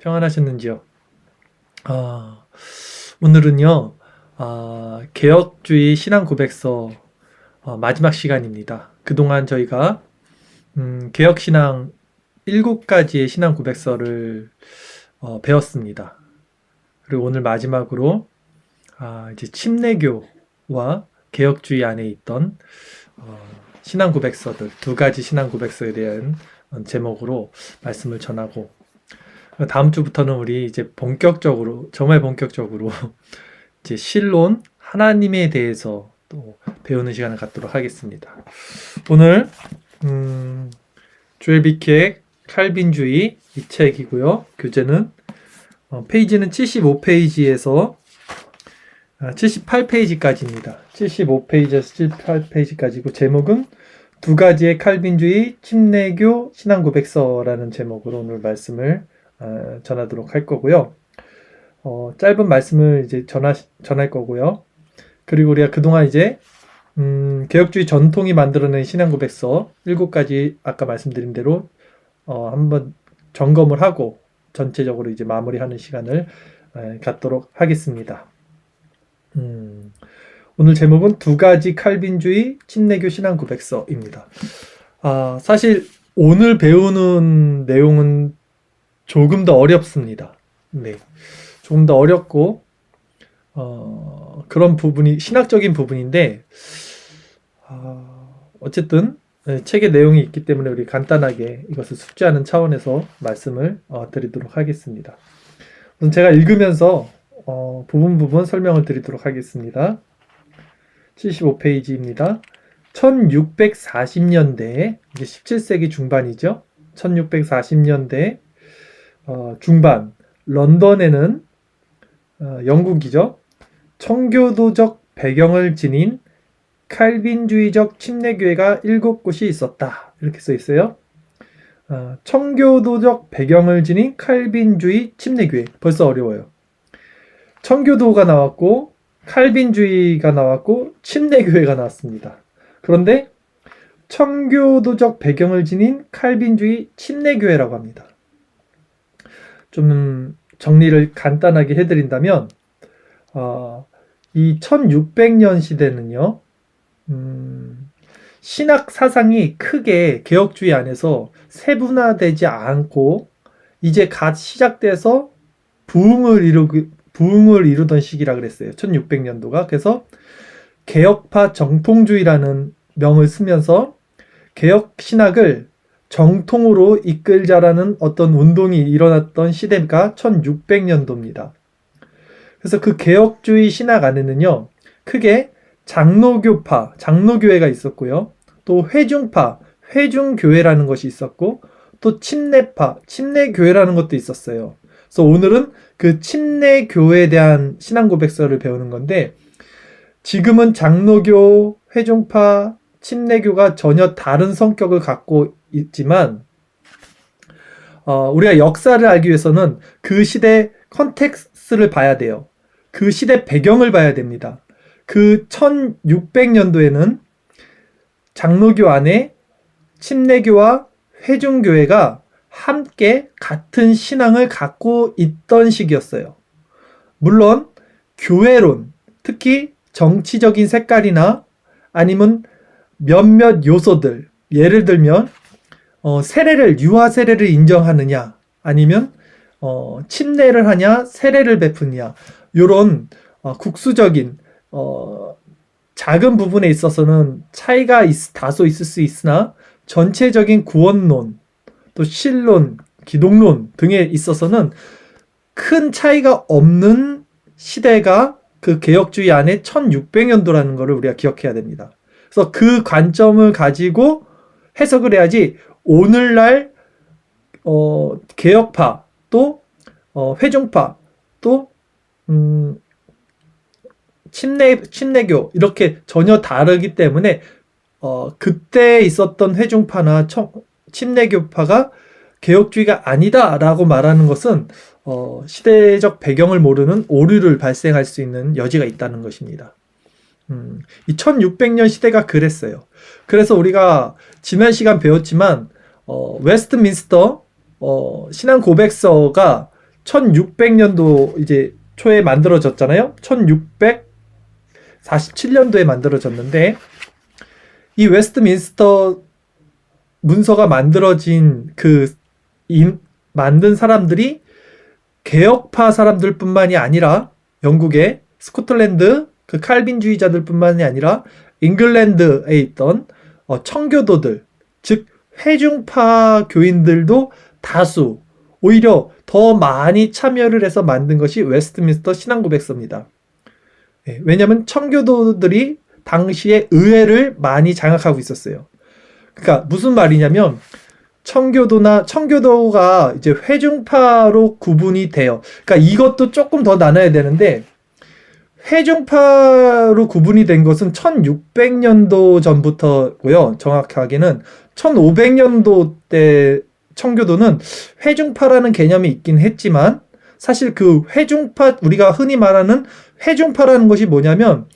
평안하셨는지요? 오늘은요, 개혁주의 신앙 고백서 마지막 시간입니다. 그동안 저희가 개혁신앙 7가지의 신앙 고백서를 배웠습니다. 그리고 오늘 마지막으로 이제 침례교와 개혁주의 안에 있던 신앙 고백서들, 2가지 신앙 고백서에 대한 제목으로 말씀을 전하고, 다음 주부터는 우리 이제 본격적으로, 정말 본격적으로 이제 신론 하나님에 대해서 또 배우는 시간을 갖도록 하겠습니다. 오늘 조엘 비케의 칼빈주의 이 책이고요. 교재는 페이지는 75페이지에서 78페이지까지입니다. 75페이지에서 78페이지까지고, 제목은 2가지의 칼빈주의 침례교 신앙 고백서라는 제목으로 오늘 말씀을 전하도록 할 거고요. 짧은 말씀을 이제 전할 거고요. 그리고 우리가 그동안 이제 개혁주의 전통이 만들어낸 신앙 고백서 7가지 아까 말씀드린 대로 한번 점검을 하고 전체적으로 이제 마무리하는 시간을 갖도록 하겠습니다. 오늘 제목은 2가지 칼빈주의 침례교 신앙 고백서입니다. 사실 오늘 배우는 내용은 조금 더 어렵습니다. 네, 조금 더 어렵고 그런 부분이 신학적인 부분인데, 어쨌든 책의 내용이 있기 때문에 우리 간단하게 이것을 숙지하는 차원에서 말씀을 드리도록 하겠습니다. 우선 제가 읽으면서 부분 설명을 드리도록 하겠습니다. 75페이지입니다. 1640년대, 이제 17세기 중반이죠. 1640년대 중반, 런던에는 영국이죠. 청교도적 배경을 지닌 칼빈주의적 침례교회가 7곳이 있었다. 이렇게 써 있어요. 청교도적 배경을 지닌 칼빈주의 침례교회. 벌써 어려워요. 청교도가 나왔고, 칼빈주의가 나왔고, 침례교회가 나왔습니다. 그런데 청교도적 배경을 지닌 칼빈주의 침례교회라고 합니다. 좀 정리를 간단하게 해드린다면, 이 1600년 시대는요, 신학 사상이 크게 개혁주의 안에서 세분화되지 않고 이제 갓 시작돼서 부흥을 이루던 시기라 그랬어요. 1600년도가. 그래서 개혁파 정통주의라는 명을 쓰면서 개혁 신학을 정통으로 이끌자라는 어떤 운동이 일어났던 시대가 1600년도입니다. 그래서 그 개혁주의 신학 안에는요, 크게 장로교파, 장로교회가 있었고요. 또 회중파, 회중교회라는 것이 있었고, 또 침례파, 침례교회라는 것도 있었어요. 그래서 오늘은 그 침례교회에 대한 신앙 고백서를 배우는 건데, 지금은 장로교, 회중파, 침례교가 전혀 다른 성격을 갖고 있지만, 우리가 역사를 알기 위해서는 그 시대 컨텍스트를 봐야 돼요. 그 시대 배경을 봐야 됩니다. 그 1600년도에는 장로교 안에 침례교와 회중교회가 함께 같은 신앙을 갖고 있던 시기였어요. 물론 교회론, 특히 정치적인 색깔이나 아니면 몇몇 요소들, 예를 들면 유아 세례를 인정하느냐, 아니면 침례를 하냐, 세례를 베푸느냐, 이런 국수적인 작은 부분에 있어서는 차이가 다소 있을 수 있으나, 전체적인 구원론, 또 신론, 기독론 등에 있어서는 큰 차이가 없는 시대가 그 개혁주의 안에 1600년도라는 것을 우리가 기억해야 됩니다. 그래서 그 관점을 가지고 해석을 해야지 오늘날 개혁파, 또 회중파, 또 침례교 이렇게 전혀 다르기 때문에 그때 있었던 회중파나 침례교파가 개혁주의가 아니다라고 말하는 것은 시대적 배경을 모르는 오류를 발생할 수 있는 여지가 있다는 것입니다. 이 1600년 시대가 그랬어요. 그래서 우리가 지난 시간 배웠지만 웨스트민스터 신앙 고백서가 1600년도 이제 초에 만들어졌잖아요. 1647년도에 만들어졌는데 이 웨스트민스터 문서가 만들어진 만든 사람들이 개혁파 사람들뿐만이 아니라 영국의 스코틀랜드 그 칼빈주의자들뿐만이 아니라 잉글랜드에 있던 청교도들, 즉 회중파 교인들도 다수, 오히려 더 많이 참여를 해서 만든 것이 웨스트민스터 신앙고백서입니다. 왜냐하면 청교도들이 당시에 의회를 많이 장악하고 있었어요. 그러니까 무슨 말이냐면 청교도가 이제 회중파로 구분이 돼요. 그러니까 이것도 조금 더 나눠야 되는데 회중파로 구분이 된 것은 1600년도 전부터고요. 정확하게는 1500년도 때 청교도는 회중파라는 개념이 있긴 했지만 사실 그 회중파, 우리가 흔히 말하는 회중파라는 것이 뭐냐면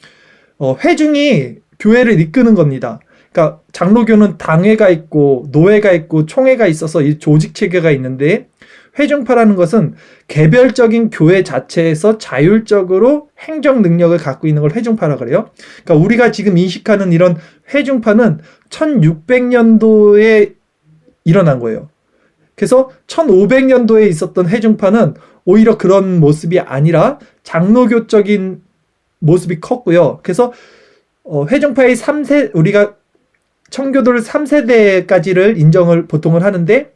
회중이 교회를 이끄는 겁니다. 그러니까 장로교는 당회가 있고 노회가 있고 총회가 있어서 이 조직 체계가 있는데 회중파라는 것은 개별적인 교회 자체에서 자율적으로 행정 능력을 갖고 있는 걸 회중파라고 그래요. 그러니까 우리가 지금 인식하는 이런 회중파는 1600년도에 일어난 거예요. 그래서 1500년도에 있었던 회중파는 오히려 그런 모습이 아니라 장로교적인 모습이 컸고요. 그래서 회중파의 3세, 우리가 청교도를 3세대까지를 인정을 보통을 하는데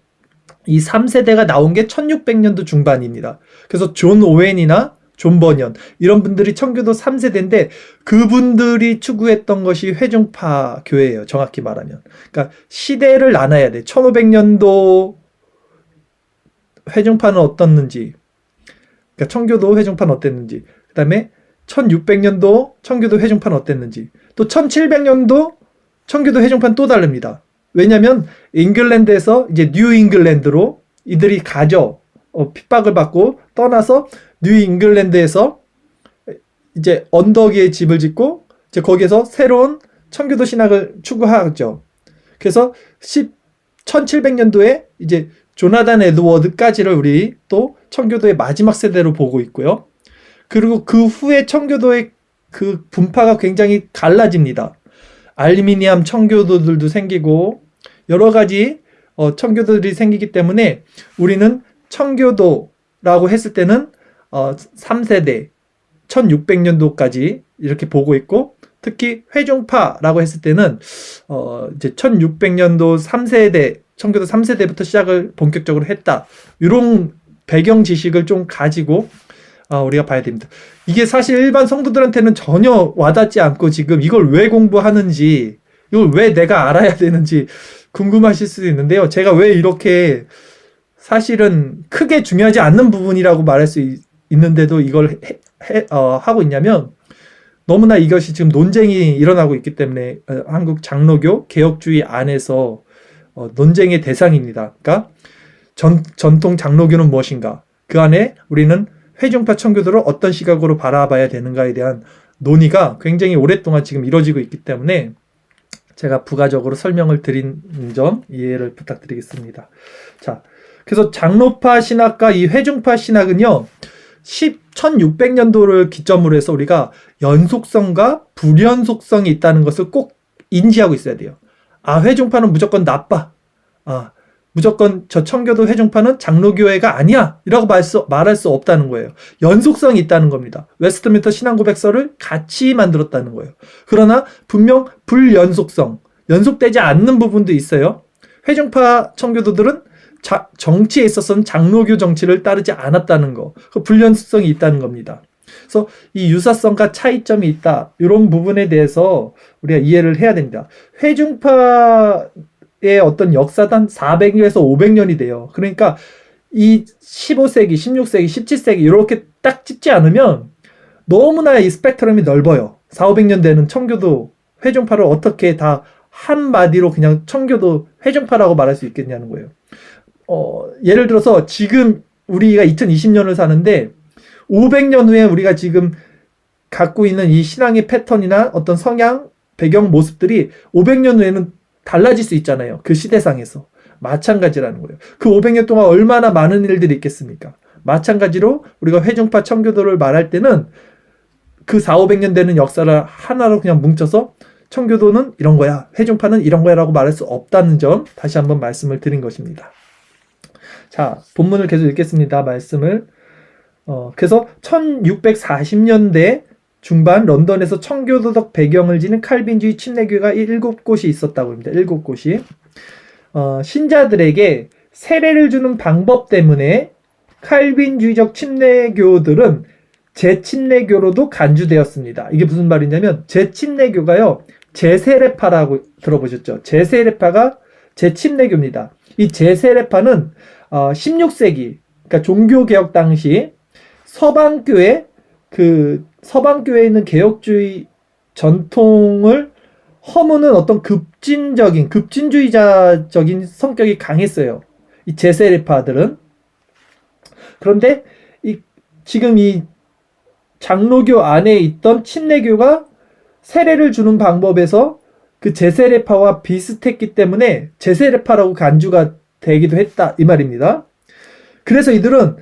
이 3세대가 나온 게 1600년도 중반입니다. 그래서 존 오웬이나 존 버년 이런 분들이 청교도 3세대인데 그분들이 추구했던 것이 회중파 교회예요. 정확히 말하면. 그러니까 시대를 나눠야 돼. 1500년도 회중파는 어떻는지, 그러니까 청교도 회중파는 어땠는지, 그 다음에 1600년도 청교도 회중파는 어땠는지, 또 1700년도 청교도 회중파는 또 다릅니다. 왜냐면 잉글랜드에서 이제 뉴 잉글랜드로 이들이 가죠. 핍박을 받고 떠나서 뉴 잉글랜드에서 이제 언덕 위에 집을 짓고 이제 거기에서 새로운 청교도 신학을 추구하죠. 그래서 1700년도에 이제 조나단 에드워드까지를 우리 또 청교도의 마지막 세대로 보고 있고요. 그리고 그 후에 청교도의 그 분파가 굉장히 갈라집니다. 알미니암 청교도들도 생기고 여러 가지 청교도들이 생기기 때문에 우리는 청교도라고 했을 때는 3세대 1600년도까지 이렇게 보고 있고 특히 회중파라고 했을 때는 이제 1600년도 3세대 청교도 3세대부터 시작을 본격적으로 했다. 이런 배경 지식을 좀 가지고 우리가 봐야 됩니다. 이게 사실 일반 성도들한테는 전혀 와닿지 않고 지금 이걸 왜 공부하는지, 이걸 왜 내가 알아야 되는지 궁금하실 수도 있는데요. 제가 왜 이렇게 사실은 크게 중요하지 않는 부분이라고 말할 수 있는데도 이걸 하고 있냐면 너무나 이것이 지금 논쟁이 일어나고 있기 때문에 한국 장로교 개혁주의 안에서 논쟁의 대상입니다. 그러니까 전통 장로교는 무엇인가? 그 안에 우리는 회중파 청교도를 어떤 시각으로 바라봐야 되는가에 대한 논의가 굉장히 오랫동안 지금 이루어지고 있기 때문에 제가 부가적으로 설명을 드린 점 이해를 부탁드리겠습니다. 자, 그래서 장로파 신학과 이 회중파 신학은요, 1600년도를 기점으로 해서 우리가 연속성과 불연속성이 있다는 것을 꼭 인지하고 있어야 돼요. 회중파는 무조건 나빠. 무조건 저 청교도 회중파는 장로교회가 아니야 이라고 말할 수 없다는 거예요. 연속성이 있다는 겁니다. 웨스트민스터 신앙고백서를 같이 만들었다는 거예요. 그러나 분명 불연속성, 연속되지 않는 부분도 있어요. 회중파 청교도들은 정치에 있어서는 장로교 정치를 따르지 않았다는 거, 그 불연속성이 있다는 겁니다. 그래서 이 유사성과 차이점이 있다, 이런 부분에 대해서 우리가 이해를 해야 됩니다. 회중파의 어떤 역사도 한 400년에서 500년이 돼요. 그러니까 이 15세기, 16세기, 17세기 이렇게 딱 찝지 않으면 너무나 이 스펙트럼이 넓어요. 400~500년 되는 청교도 회중파를 어떻게 다 한마디로 그냥 청교도 회중파라고 말할 수 있겠냐는 거예요. 예를 들어서 지금 우리가 2020년을 사는데 500년 후에 우리가 지금 갖고 있는 이 신앙의 패턴이나 어떤 성향, 배경, 모습들이 500년 후에는 달라질 수 있잖아요. 그 시대상에서. 마찬가지라는 거예요. 그 500년 동안 얼마나 많은 일들이 있겠습니까? 마찬가지로 우리가 회중파 청교도를 말할 때는 그 4,500년 되는 역사를 하나로 그냥 뭉쳐서 청교도는 이런 거야, 회중파는 이런 거야 라고 말할 수 없다는 점 다시 한번 말씀을 드린 것입니다. 자, 본문을 계속 읽겠습니다. 말씀을. 그래서 1640년대 중반 런던에서 청교도적 배경을 지닌 칼빈주의 침례교회가 7곳이 있었다고 합니다. 7곳이. 신자들에게 세례를 주는 방법 때문에 칼빈주의적 침례교들은 재침례교로도 간주되었습니다. 이게 무슨 말이냐면 재침례교가요, 재세례파라고 들어보셨죠? 재세례파가 재침례교입니다. 이 재세례파는 16세기, 그러니까 종교개혁 당시 서방교회, 서방교회에 있는 개혁주의 전통을 허무는 어떤 급진주의자적인 성격이 강했어요. 이 재세례파들은. 그런데 지금 이 장로교 안에 있던 침례교가 세례를 주는 방법에서 그 재세례파와 비슷했기 때문에 재세례파라고 간주가 되기도 했다, 이 말입니다. 그래서 이들은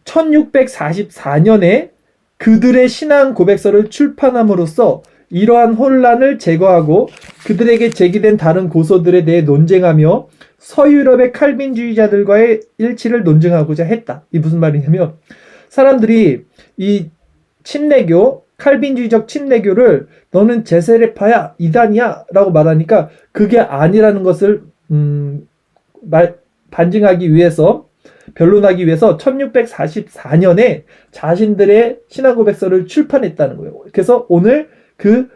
1644년에 그들의 신앙 고백서를 출판함으로써 이러한 혼란을 제거하고 그들에게 제기된 다른 고소들에 대해 논쟁하며 서유럽의 칼빈주의자들과의 일치를 논증하고자 했다. 이 무슨 말이냐면, 사람들이 이 침례교, 칼빈주의적 침례교를 너는 재세례파야, 이단이야 라고 말하니까 그게 아니라는 것을 반증하기 위해서, 변론하기 위해서 1644년에 자신들의 신앙고백서를 출판했다는 거예요. 그래서 오늘 그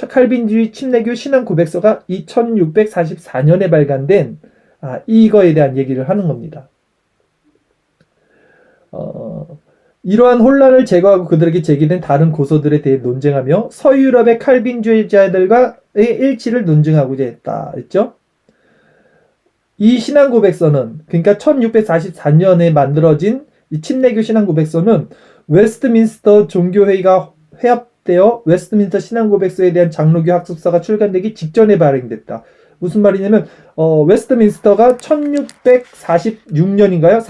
칼빈주의 침례교 신앙고백서가 1644년에 발간된 이거에 대한 얘기를 하는 겁니다. 이러한 혼란을 제거하고 그들에게 제기된 다른 고소들에 대해 논쟁하며 서유럽의 칼빈주의자들과의 일치를 논증하고자 했다 했죠. 이 신앙고백서는, 그러니까 1644년에 만들어진 이 침례교 신앙고백서는 웨스트민스터 종교회의가 회합되어 웨스트민스터 신앙고백서에 대한 장로교 학습서가 출간되기 직전에 발행됐다. 무슨 말이냐면 웨스트민스터가 1646년인가요?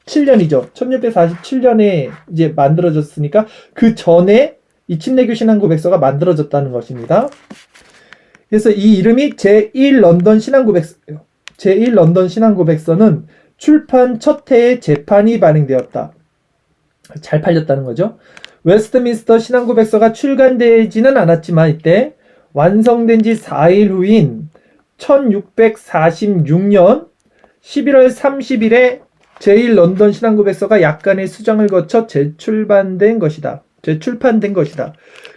47년이죠. 1647년에 이제 만들어졌으니까 그 전에 이 침례교 신앙고백서가 만들어졌다는 것입니다. 그래서 이 이름이 제1런던 신앙고백서예요. 제1런던 신앙고백서는 출판 첫 해에 재판이 발행되었다. 잘 팔렸다는 거죠. 웨스트민스터 신앙고백서가 출간되지는 않았지만 이때 완성된 지 4일 후인 1646년 11월 30일에 제1런던 신앙고백서가 약간의 수정을 거쳐 재출판된 것이다.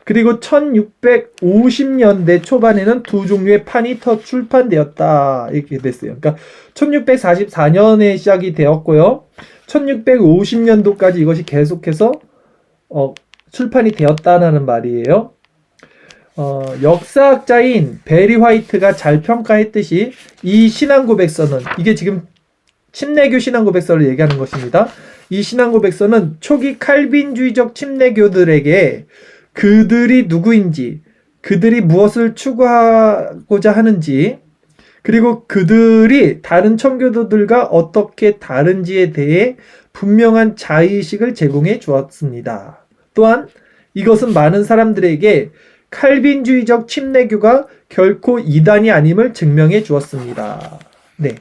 그리고 1650년대 초반에는 두 종류의 판이 더 출판되었다. 이렇게 됐어요. 그러니까 1644년에 시작이 되었고요. 1650년도까지 이것이 계속해서 출판이 되었다는 말이에요. 역사학자인 베리 화이트가 잘 평가했듯이 이 신앙고백서는, 이게 지금 침례교 신앙고백서를 얘기하는 것입니다. 이 신앙고백서는 초기 칼빈주의적 침례교들에게 그들이 누구인지, 그들이 무엇을 추구하고자 하는지, 그리고 그들이 다른 청교도들과 어떻게 다른지에 대해 분명한 자의식을 제공해 주었습니다. 또한 이것은 많은 사람들에게 칼빈주의적 침례교가 결코 이단이 아님을 증명해 주었습니다. 네.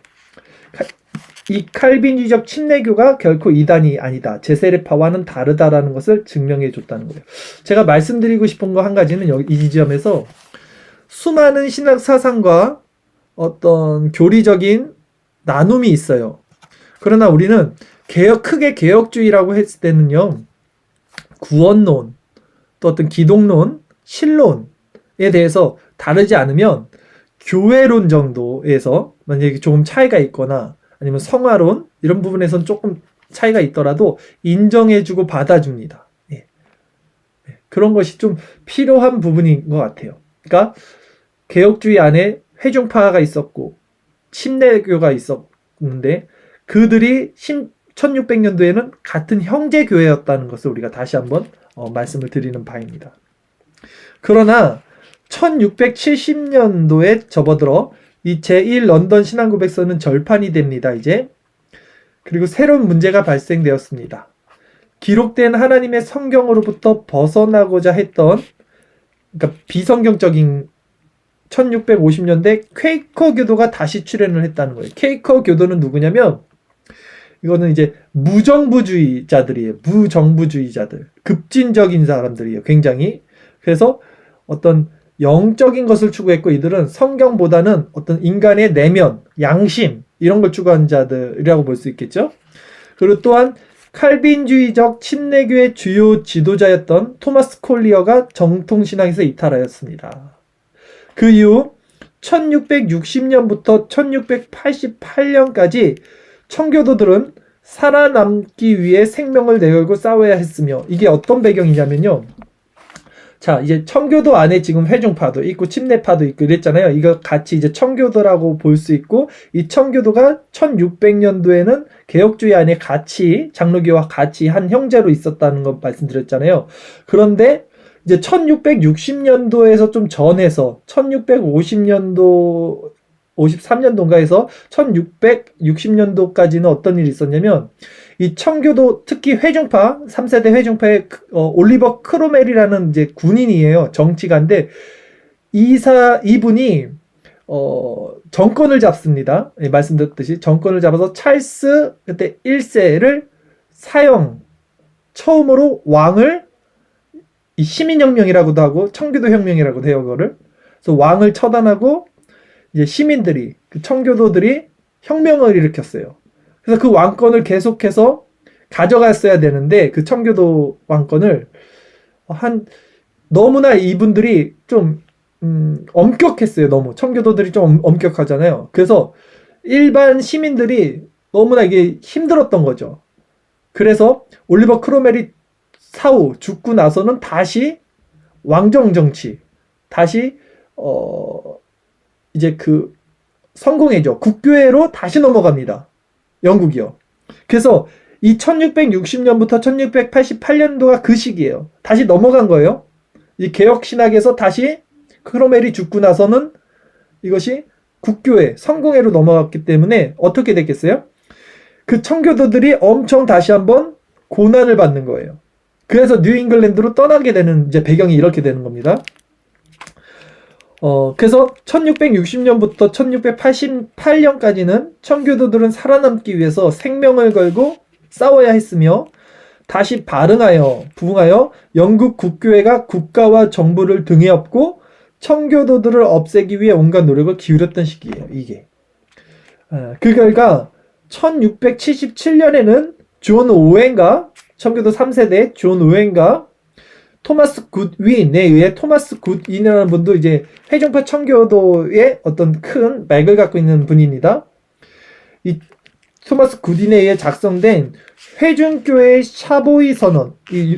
이 칼빈주의적 침례교가 결코 이단이 아니다, 재세례파와는 다르다라는 것을 증명해 줬다는 거예요. 제가 말씀드리고 싶은 거 한 가지는 이 지점에서 수많은 신학 사상과 어떤 교리적인 나눔이 있어요. 그러나 우리는 크게 개혁주의라고 했을 때는요, 구원론, 또 어떤 기독론, 신론에 대해서 다르지 않으면 교회론 정도에서 만약에 조금 차이가 있거나 아니면 성화론 이런 부분에서는 조금 차이가 있더라도 인정해주고 받아줍니다. 예. 그런 것이 좀 필요한 부분인 것 같아요. 그러니까 개혁주의 안에 회중파가 있었고 침례교가 있었는데 그들이 1600년도에는 같은 형제교회였다는 것을 우리가 다시 한번 말씀을 드리는 바입니다. 그러나 1670년도에 접어들어 이 제1 런던 신앙고백서는 절판이 됩니다. 이제 그리고 새로운 문제가 발생되었습니다. 기록된 하나님의 성경으로부터 벗어나고자 했던, 그러니까 비성경적인 1650년대 퀘이커 교도가 다시 출현을 했다는 거예요. 퀘이커 교도는 누구냐면, 이거는 이제 무정부주의자들이에요. 무정부주의자들. 급진적인 사람들이에요. 굉장히. 그래서 어떤 영적인 것을 추구했고, 이들은 성경보다는 어떤 인간의 내면, 양심, 이런 걸 추구한 자들이라고 볼 수 있겠죠. 그리고 또한 칼빈주의적 침례교의 주요 지도자였던 토마스 콜리어가 정통신앙에서 이탈하였습니다. 그 이후 1660년부터 1688년까지 청교도들은 살아남기 위해 생명을 내걸고 싸워야 했으며, 이게 어떤 배경이냐면요. 자, 이제 청교도 안에 지금 회중파도 있고 침례파도 있고 이랬잖아요. 이거 같이 이제 청교도라고 볼 수 있고, 이 청교도가 1600년도에는 개혁주의 안에 같이 장로교와 같이 한 형제로 있었다는 거 말씀드렸잖아요. 그런데 이제 1660년도에서 좀 전해서 1650년도 53년도인가 해서 1660년도까지는 어떤 일이 있었냐면, 이 청교도, 특히 회중파, 3세대 회중파의 올리버 크로멜이라는 이제 군인이에요. 정치가인데, 이분이 정권을 잡습니다. 예, 말씀드렸듯이 정권을 잡아서 찰스 그때 1세를 처음으로 왕을, 이 시민혁명이라고도 하고 청교도 혁명이라고도 해요. 그거를. 그래서 왕을 처단하고 이제 시민들이, 그 청교도들이 혁명을 일으켰어요. 그래서 그 왕권을 계속해서 가져갔어야 되는데, 그 청교도 왕권을 너무나 이분들이 좀 엄격했어요. 너무 청교도들이 좀 엄격하잖아요. 그래서 일반 시민들이 너무나 이게 힘들었던 거죠. 그래서 올리버 크로멜이 사후 죽고 나서는 다시 왕정 정치, 다시 이제 그 성공회죠. 국교회로 다시 넘어갑니다. 영국이요. 그래서 이 1660년부터 1688년도가 그 시기예요. 다시 넘어간 거예요. 이 개혁신학에서 다시 크로멜이 죽고 나서는 이것이 국교회, 성공회로 넘어갔기 때문에 어떻게 됐겠어요? 그 청교도들이 엄청 다시 한번 고난을 받는 거예요. 그래서 뉴잉글랜드로 떠나게 되는 이제 배경이 이렇게 되는 겁니다. 그래서 1660년부터 1688년까지는 청교도들은 살아남기 위해서 생명을 걸고 싸워야 했으며, 다시 부흥하여 영국 국교회가 국가와 정부를 등에 업고 청교도들을 없애기 위해 온갖 노력을 기울였던 시기예요. 이게. 그 결과 1677년에는 존 오웬과 청교도 3세대 존 오웬과 토마스 굿윈에 의해, 토마스 굿윈이라는 분도 이제 회중파 청교도의 어떤 큰 맥을 갖고 있는 분입니다. 이 토마스 굿윈에 의해 작성된 회중교회 샤보이 선언,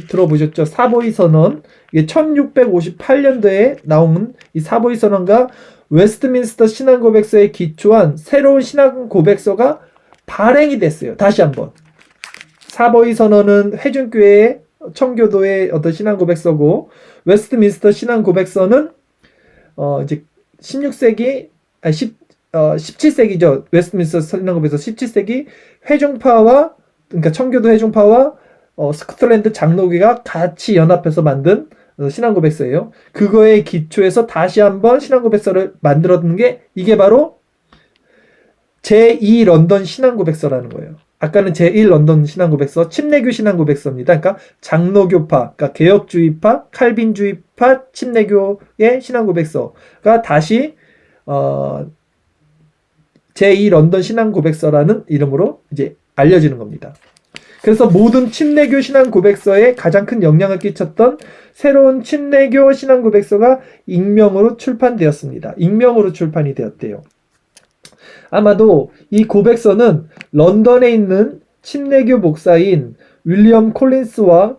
들어보셨죠? 사보이 선언. 이게 1658년도에 나온 이 사보이 선언과 웨스트민스터 신앙고백서에 기초한 새로운 신앙고백서가 발행이 됐어요. 다시 한번. 사보이 선언은 회중교회의 청교도의 어떤 신앙고백서고, 웨스트민스터 신앙고백서는 이제 16세기 17세기죠. 웨스트민스터 신앙고백서 17세기 회중파와, 그러니까 청교도 회중파와 스코틀랜드 장로교가 같이 연합해서 만든 신앙고백서예요. 그거에 기초해서 다시 한번 신앙고백서를 만들었는 게, 이게 바로 제2 런던 신앙고백서라는 거예요. 아까는 제1 런던 신앙고백서, 침례교 신앙고백서입니다. 그러니까 장로교파, 그러니까 개혁주의파, 칼빈주의파, 침례교의 신앙고백서가 다시 제2 런던 신앙고백서라는 이름으로 이제 알려지는 겁니다. 그래서 모든 침례교 신앙고백서에 가장 큰 영향을 끼쳤던 새로운 침례교 신앙고백서가 익명으로 출판되었습니다. 익명으로 출판이 되었대요. 아마도 이 고백서는 런던에 있는 침례교 목사인 윌리엄 콜린스와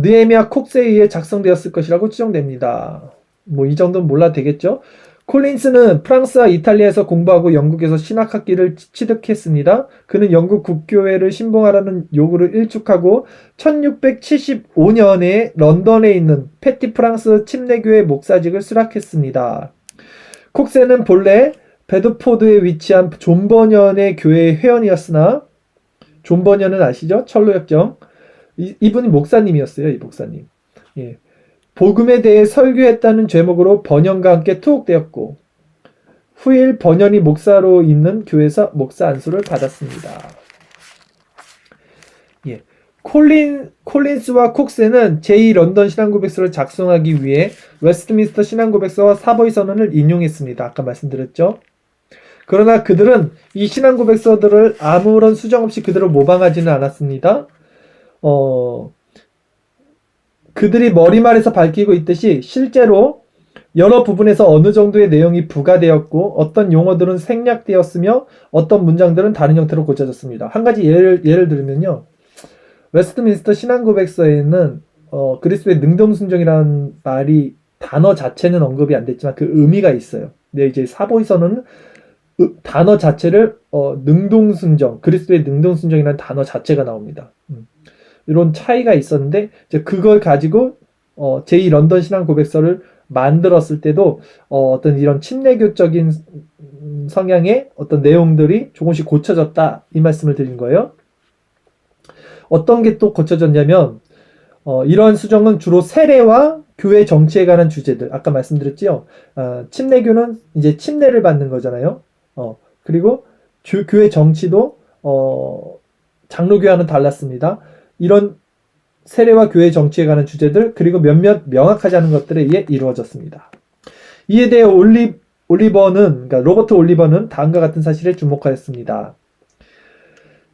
느헤미야 콕스에 의해 작성되었을 것이라고 추정됩니다. 뭐 이 정도는 몰라도 되겠죠? 콜린스는 프랑스와 이탈리아에서 공부하고 영국에서 신학학기를 취득했습니다. 그는 영국 국교회를 신봉하라는 요구를 일축하고 1675년에 런던에 있는 패티 프랑스 침례교회 목사직을 수락했습니다. 콕세는 본래 베드포드에 위치한 존버년의 교회의 회원이었으나 존 버녀는 아시죠? 철로역정. 이분이 목사님이었어요. 이 목사님. 예. 복음에 대해 설교했다는 제목으로 번연과 함께 투옥되었고 후일 번연이 목사로 있는 교회에서 목사 안수를 받았습니다. 예. 콜린스와 콕스는 제2런던 신앙고백서를 작성하기 위해 웨스트민스터 신앙고백서와 사보이 선언을 인용했습니다. 아까 말씀드렸죠. 그러나 그들은 이 신앙고백서들을 아무런 수정 없이 그대로 모방하지는 않았습니다. 그들이 머리말에서 밝히고 있듯이 실제로 여러 부분에서 어느 정도의 내용이 부가되었고 어떤 용어들은 생략되었으며 어떤 문장들은 다른 형태로 고쳐졌습니다. 한 가지 예를 들면요. 웨스트민스터 신앙고백서에는 그리스도의 능동순종이라는 말이 단어 자체는 언급이 안 됐지만 그 의미가 있어요. 근데 이제 사보이서는 단어 자체를 능동순종, 그리스도의 능동순종이라는 단어 자체가 나옵니다. 이런 차이가 있었는데 이제 그걸 가지고 제2런던 신앙고백서를 만들었을 때도 어떤 이런 침례교적인 성향의 어떤 내용들이 조금씩 고쳐졌다 이 말씀을 드린 거예요. 어떤 게 또 고쳐졌냐면 이러한 수정은 주로 세례와 교회 정치에 관한 주제들 아까 말씀드렸지요. 침례교는 이제 침례를 받는 거잖아요. 그리고 교회 정치도 장로교와는 달랐습니다. 이런 세례와 교회 정치에 관한 주제들 그리고 몇몇 명확하지 않은 것들에 의해 이루어졌습니다. 이에 대해 그러니까 로버트 올리버는 다음과 같은 사실에 주목하였습니다.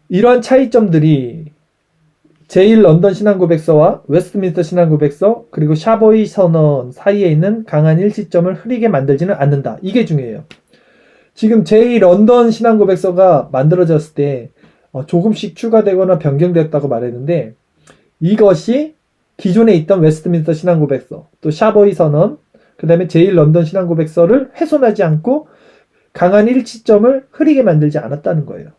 이러한 차이점들이 제1런던 신앙고백서와 웨스트민스터 신앙고백서 그리고 샤보이 선언 사이에 있는 강한 일치점을 흐리게 만들지는 않는다. 이게 중요해요. 지금 제2런던 신앙고백서가 만들어졌을 때 조금씩 추가되거나 변경됐다고 말했는데 이것이 기존에 있던 웨스트민스터 신앙고백서 또 샤보이 선언 그 다음에 제1런던 신앙고백서를 훼손하지 않고 강한 일치점을 흐리게 만들지 않았다는 거예요.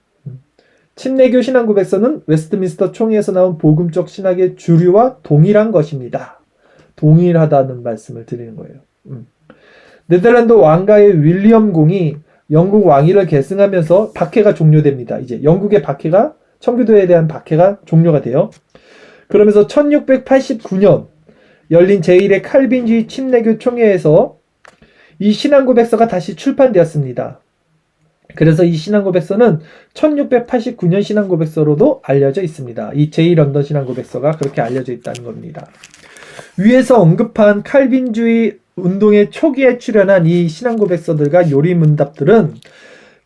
침례교 신앙고백서는 웨스트민스터 총회에서 나온 복음적 신학의 주류와 동일한 것입니다. 동일하다는 말씀을 드리는 거예요. 네덜란드 왕가의 윌리엄 공이 영국 왕위를 계승하면서 박해가 종료됩니다. 이제 영국의 박해가 청교도에 대한 박해가 종료가 돼요. 그러면서 1689년 열린 제1회 칼빈주의 침례교 총회에서 이 신앙고백서가 다시 출판되었습니다. 그래서 이 신앙고백서는 1689년 신앙고백서로도 알려져 있습니다. 이 제2런던 신앙고백서가 그렇게 알려져 있다는 겁니다. 위에서 언급한 칼빈주의 운동의 초기에 출현한 이 신앙고백서들과 요리문답들은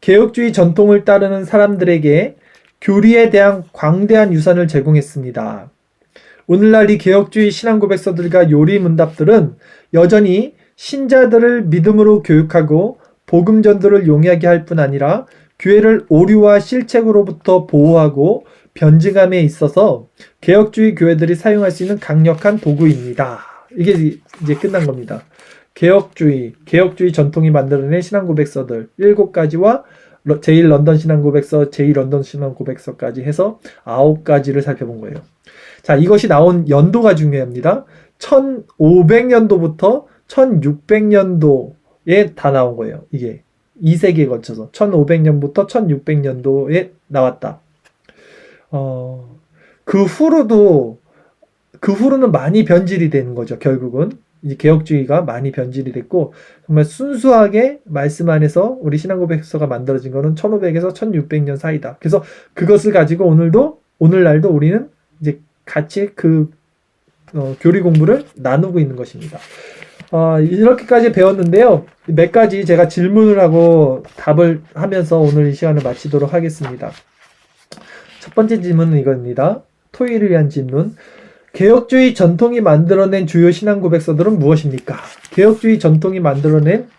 개혁주의 전통을 따르는 사람들에게 교리에 대한 광대한 유산을 제공했습니다. 오늘날 이 개혁주의 신앙고백서들과 요리문답들은 여전히 신자들을 믿음으로 교육하고 복음 전도를 용이하게 할 뿐 아니라 교회를 오류와 실책으로부터 보호하고 변증함에 있어서 개혁주의 교회들이 사용할 수 있는 강력한 도구입니다. 이게 이제 끝난 겁니다. 개혁주의 전통이 만들어낸 신앙고백서들 7가지와 제1런던 신앙고백서, 제2런던 신앙고백서까지 해서 9가지를 살펴본 거예요. 자, 이것이 나온 연도가 중요합니다. 1500년도부터 1600년도에 다 나온 거예요. 이게 2세기에 거쳐서 1500년부터 1600년도에 나왔다. 그 후로는 많이 변질이 되는 거죠. 결국은 이제 개혁주의가 많이 변질이 됐고 정말 순수하게 말씀 안에서 우리 신앙고백서가 만들어진 거는 1500에서 1600년 사이다. 그래서 그것을 가지고 오늘날도 우리는 이제 같이 교리 공부를 나누고 있는 것입니다. 이렇게까지 배웠는데요. 몇 가지 제가 질문을 하고 답을 하면서 오늘 이 시간을 마치도록 하겠습니다. 첫 번째 질문은 이겁니다. 토의를 위한 질문. 개혁주의 전통이 만들어낸 주요 신앙고백서들은 무엇입니까? 개혁주의 전통이 만들어낸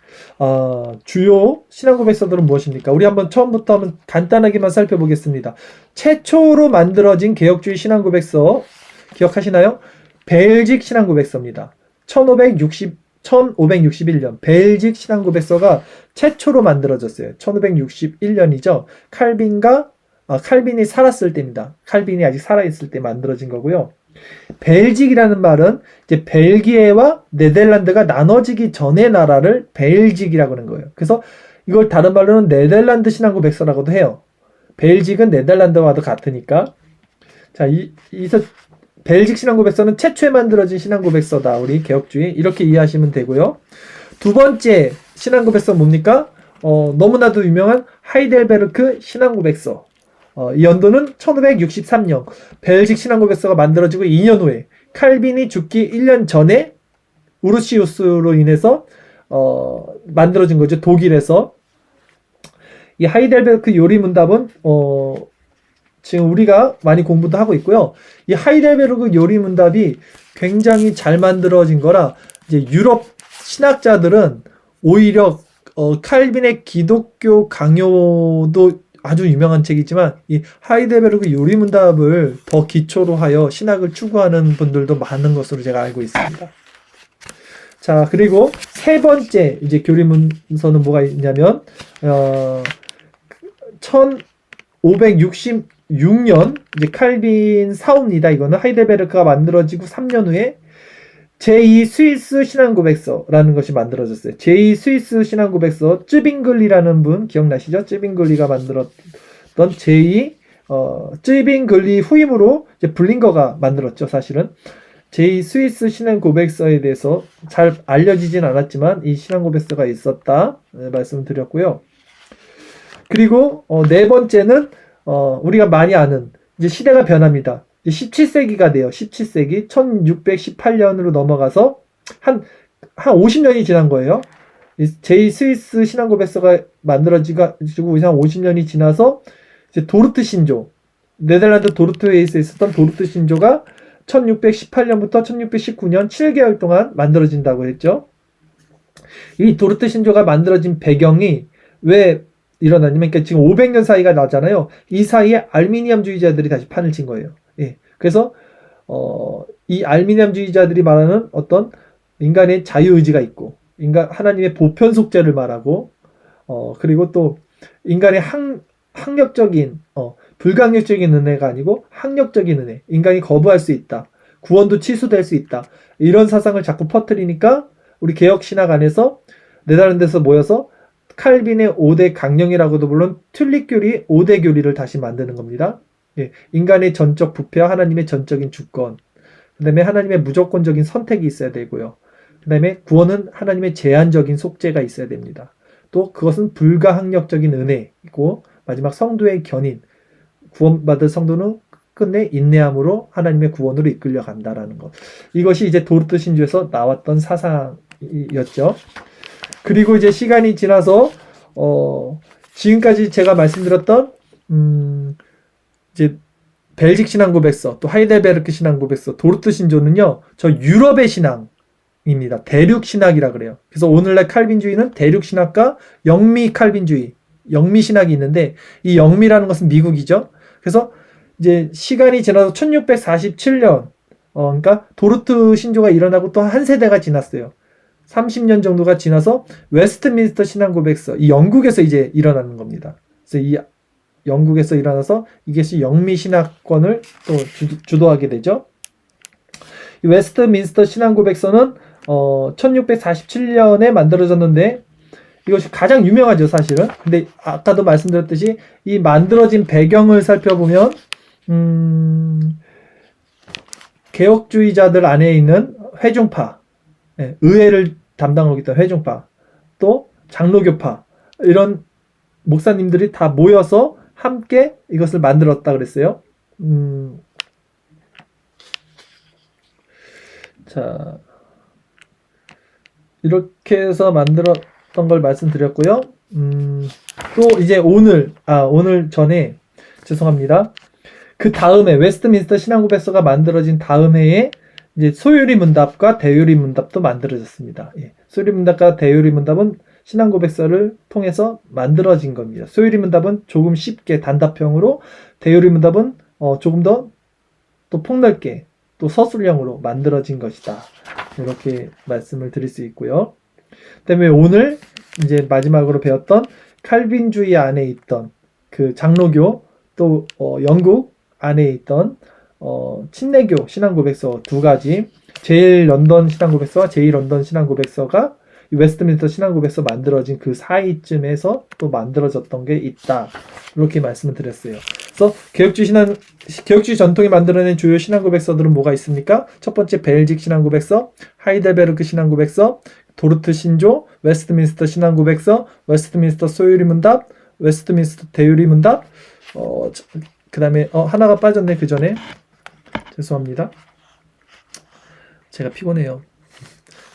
주요 신앙고백서들은 무엇입니까? 우리 처음부터 한번 간단하게만 살펴보겠습니다. 최초로 만들어진 개혁주의 신앙고백서 기억하시나요? 벨직 신앙고백서입니다. 1561년 벨직 신앙고백서가 최초로 만들어졌어요. 1561년이죠. 칼빈이 살았을 때입니다. 칼빈이 아직 살아있을 때 만들어진 거고요. 벨직이라는 말은 이제 벨기에와 네덜란드가 나눠지기 전의 나라를 벨직이라고 하는 거예요. 그래서 이걸 다른 말로는 네덜란드 신앙고백서라고도 해요. 벨직은 네덜란드와도 같으니까. 자, 벨직 신앙고백서는 최초에 만들어진 신앙고백서다. 우리 개혁주의. 이렇게 이해하시면 되고요. 두 번째 신앙고백서 뭡니까? 너무나도 유명한 하이델베르크 신앙고백서. 이 연도는 1563년. 벨직 신앙고백서가 만들어지고 2년 후에 칼빈이 죽기 1년 전에 우르시우스로 인해서 만들어진 거죠. 독일에서. 이 하이델베르크 요리문답은 지금 우리가 많이 공부도 하고 있고요. 이 하이델베르크 요리문답이 굉장히 잘 만들어진 거라 이제 유럽 신학자들은 오히려 칼빈의 기독교 강요도 아주 유명한 책이지만 이 하이델베르크 요리문답을 더 기초로 하여 신학을 추구하는 분들도 많은 것으로 제가 알고 있습니다. 자, 그리고 세 번째 이제 교리문서는 뭐가 있냐면 1566년 이제 칼빈 사후입니다. 이거는 하이델베르크가 만들어지고 3년 후에 제2 스위스 신앙고백서라는 것이 만들어졌어요. 제2 스위스 신앙고백서 쯔빙글리라는 분 기억나시죠? 쯔빙글리가 만들었던 제2 쯔빙글리 후임으로 이제 블링거가 만들었죠. 사실은 제2 스위스 신앙고백서에 대해서 잘 알려지진 않았지만 이 신앙고백서가 있었다 말씀드렸고요. 그리고 네 번째는 우리가 많이 아는 이제 시대가 변합니다. 17세기가 돼요. 17세기 1618년으로 넘어가서 한 50년이 지난 거예요. 제2 스위스 신앙고백서가 만들어지고 한 50년이 지나서 이제 도르트 신조, 네덜란드 도르트에 있었던 도르트 신조가 1618년부터 1619년 7개월 동안 만들어진다고 했죠. 이 도르트 신조가 만들어진 배경이 왜 일어나냐면, 그러니까 지금 500년 사이가 나잖아요. 이 사이에 알미니엄주의자들이 다시 판을 친 거예요. 예. 그래서 이 알미니엄주의자들이 말하는 어떤 인간의 자유의지가 있고, 하나님의 보편 속죄를 말하고, 그리고 또 인간의 학력적인 불강력적인 은혜가 아니고 학력적인 은혜, 인간이 거부할 수 있다, 구원도 취소될 수 있다, 이런 사상을 자꾸 퍼뜨리니까 우리 개혁신학 안에서 네덜란드에서 모여서 칼빈의 5대 강령이라고도 물론 튤립교리 5대 교리를 다시 만드는 겁니다. 예, 인간의 전적 부패와 하나님의 전적인 주권, 그 다음에 하나님의 무조건적인 선택이 있어야 되고요. 그 다음에 구원은 하나님의 제한적인 속죄가 있어야 됩니다. 또 그것은 불가항력적인 은혜이고, 마지막 성도의 견인, 구원받을 성도는 끝내 인내함으로 하나님의 구원으로 이끌려 간다라는 것. 이것이 이제 도르트 신조에서 나왔던 사상이었죠. 그리고 이제 시간이 지나서 지금까지 제가 말씀드렸던 이제 벨직 신앙고백서, 또 하이델베르크 신앙고백서, 도르트 신조는요, 저 유럽의 신앙입니다. 대륙 신학이라 그래요. 그래서 오늘날 칼빈주의는 대륙 신학과 영미 칼빈주의, 영미 신학이 있는데, 이 영미라는 것은 미국이죠. 그래서 이제 시간이 지나서 1647년, 그러니까 도르트 신조가 일어나고 또 한 세대가 지났어요. 30년 정도가 지나서 웨스트민스터 신앙고백서, 이 영국에서 이제 일어나는 겁니다. 그래서 이 영국에서 일어나서 이것이 영미 신학권을 또 주도하게 되죠. 이 웨스트민스터 신앙고백서는 1647년에 만들어졌는데, 이것이 가장 유명하죠, 사실은. 근데 아까도 말씀드렸듯이 이 만들어진 배경을 살펴보면 개혁주의자들 안에 있는 회중파, 의회를 담당하고 있던 회중파, 또 장로교파, 이런 목사님들이 다 모여서 함께 이것을 만들었다 그랬어요. 자, 이렇게 해서 만들었던 걸 말씀드렸고요. 또 이제 오늘 전에, 죄송합니다. 그 다음에 웨스트민스터 신앙고백서가 만들어진 다음 해에 이제 소유리 문답과 대유리 문답도 만들어졌습니다. 예. 소유리 문답과 대유리 문답은 신앙고백서를 통해서 만들어진 겁니다. 소유리 문답은 조금 쉽게 단답형으로, 대유리 문답은 조금 더 또 폭넓게 또 서술형으로 만들어진 것이다. 이렇게 말씀을 드릴 수 있고요. 그다음에 오늘 이제 마지막으로 배웠던 칼빈주의 안에 있던 그 장로교, 또 영국 안에 있던 친내교 신앙고백서 두 가지, 제일 런던 신앙고백서와 제2 런던 신앙고백서가 이 웨스트민스터 신앙고백서 만들어진 그 사이쯤에서 또 만들어졌던 게 있다. 이렇게 말씀을 드렸어요. 그래서 개혁주의 전통이 만들어낸 주요 신앙고백서들은 뭐가 있습니까? 첫 번째 벨직 신앙고백서, 하이델베르크 신앙고백서, 도르트 신조, 웨스트민스터 신앙고백서, 웨스트민스터 소유리 문답, 웨스트민스터 대유리 문답. 그 다음에 하나가 빠졌네. 그 전에 죄송합니다. 제가 피곤해요.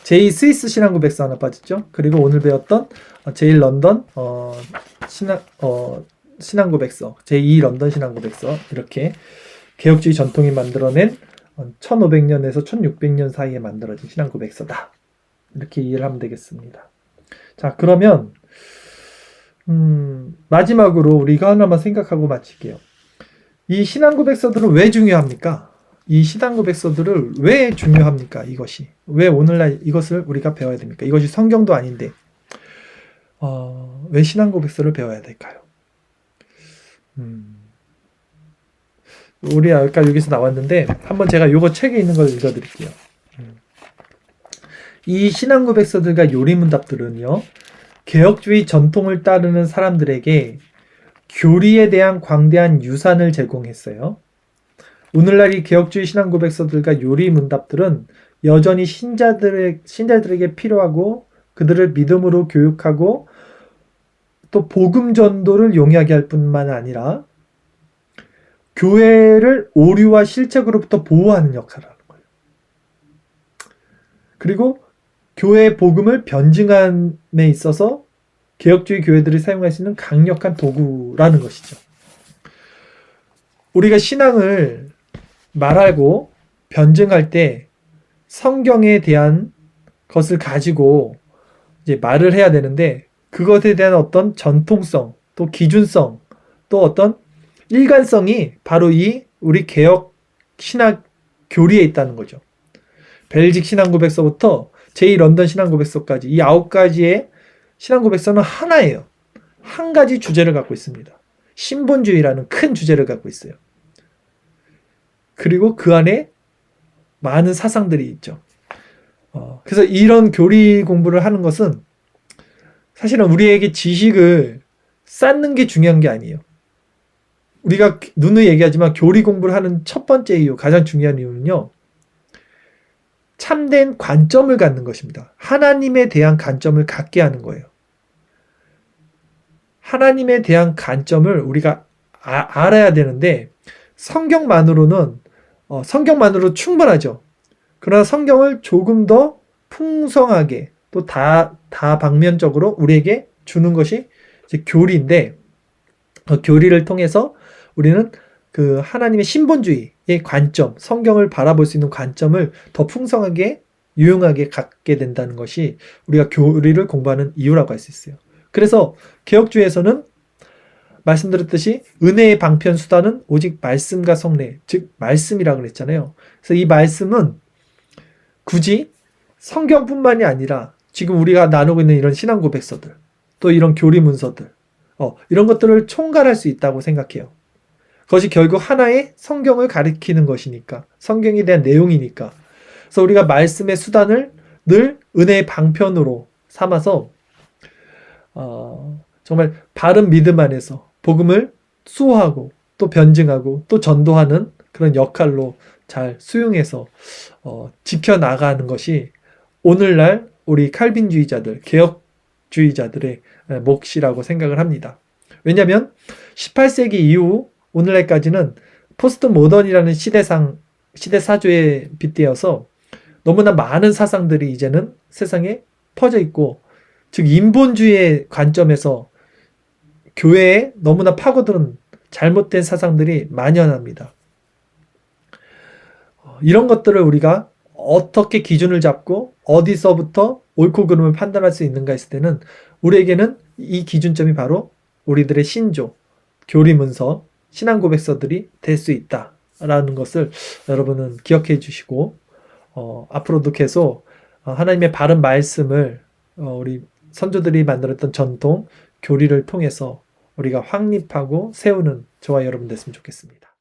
제2 스위스 신앙고백서 하나 빠졌죠. 그리고 오늘 배웠던 제1 런던 신앙고백서, 제2 런던 신앙고백서, 이렇게 개혁주의 전통이 만들어낸 1500년에서 1600년 사이에 만들어진 신앙고백서다. 이렇게 이해를 하면 되겠습니다. 자, 그러면 마지막으로 우리가 하나만 생각하고 마칠게요. 이 신앙고백서들은 왜 중요합니까? 이 신앙고백서들을 왜 중요합니까? 이것이 왜 오늘날 이것을 우리가 배워야 됩니까? 이것이 성경도 아닌데 왜 신앙고백서를 배워야 될까요? 우리 아까 여기서 나왔는데 한번 제가 요거 책에 있는 걸 읽어드릴게요. 이 신앙고백서들과 요리문답들은요, 개혁주의 전통을 따르는 사람들에게 교리에 대한 광대한 유산을 제공했어요. 오늘날 이 개혁주의 신앙고백서들과 요리문답들은 여전히 신자들에게 필요하고 그들을 믿음으로 교육하고 또 복음 전도를 용이하게 할 뿐만 아니라 교회를 오류와 실책으로부터 보호하는 역할을 하는 거예요. 그리고 교회의 복음을 변증함에 있어서 개혁주의 교회들이 사용할 수 있는 강력한 도구라는 것이죠. 우리가 신앙을 말하고 변증할 때 성경에 대한 것을 가지고 이제 말을 해야 되는데, 그것에 대한 어떤 전통성, 또 기준성, 또 어떤 일관성이 바로 이 우리 개혁 신학 교리에 있다는 거죠. 벨직 신앙고백서부터 제2 런던 신앙고백서까지 이 9가지의 신앙고백서는 하나예요. 한 가지 주제를 갖고 있습니다. 신본주의라는 큰 주제를 갖고 있어요. 그리고 그 안에 많은 사상들이 있죠. 그래서 이런 교리 공부를 하는 것은 사실은 우리에게 지식을 쌓는 게 중요한 게 아니에요. 우리가 누누이 얘기하지만 교리 공부를 하는 첫 번째 이유, 가장 중요한 이유는요, 참된 관점을 갖는 것입니다. 하나님에 대한 관점을 갖게 하는 거예요. 하나님에 대한 관점을 우리가 알아야 되는데, 성경만으로 충분하죠. 그러나 성경을 조금 더 풍성하게 또 다방면적으로 우리에게 주는 것이 이제 교리인데, 교리를 통해서 우리는 그 하나님의 신본주의의 관점, 성경을 바라볼 수 있는 관점을 더 풍성하게 유용하게 갖게 된다는 것이 우리가 교리를 공부하는 이유라고 할 수 있어요. 그래서 개혁주의에서는 말씀드렸듯이 은혜의 방편 수단은 오직 말씀과 성례, 즉 말씀이라고 그랬잖아요. 그래서 이 말씀은 굳이 성경뿐만이 아니라 지금 우리가 나누고 있는 이런 신앙고백서들, 또 이런 교리문서들, 이런 것들을 총괄할 수 있다고 생각해요. 그것이 결국 하나의 성경을 가리키는 것이니까, 성경에 대한 내용이니까. 그래서 우리가 말씀의 수단을 늘 은혜의 방편으로 삼아서 정말 바른 믿음 안에서 복음을 수호하고 또 변증하고 또 전도하는 그런 역할로 잘 수용해서 지켜나가는 것이 오늘날 우리 칼빈주의자들, 개혁주의자들의 몫이라고 생각을 합니다. 왜냐하면 18세기 이후 오늘날까지는 포스트 모던이라는 시대사조에 빗대어서 너무나 많은 사상들이 이제는 세상에 퍼져 있고, 즉 인본주의의 관점에서 교회에 너무나 파고드는 잘못된 사상들이 만연합니다. 이런 것들을 우리가 어떻게 기준을 잡고 어디서부터 옳고 그름을 판단할 수 있는가 했을 때는 우리에게는 이 기준점이 바로 우리들의 신조, 교리문서, 신앙고백서들이 될 수 있다라는 것을 여러분은 기억해 주시고, 앞으로도 계속 하나님의 바른 말씀을 우리 선조들이 만들었던 전통, 교리를 통해서 우리가 확립하고 세우는 저와 여러분 됐으면 좋겠습니다.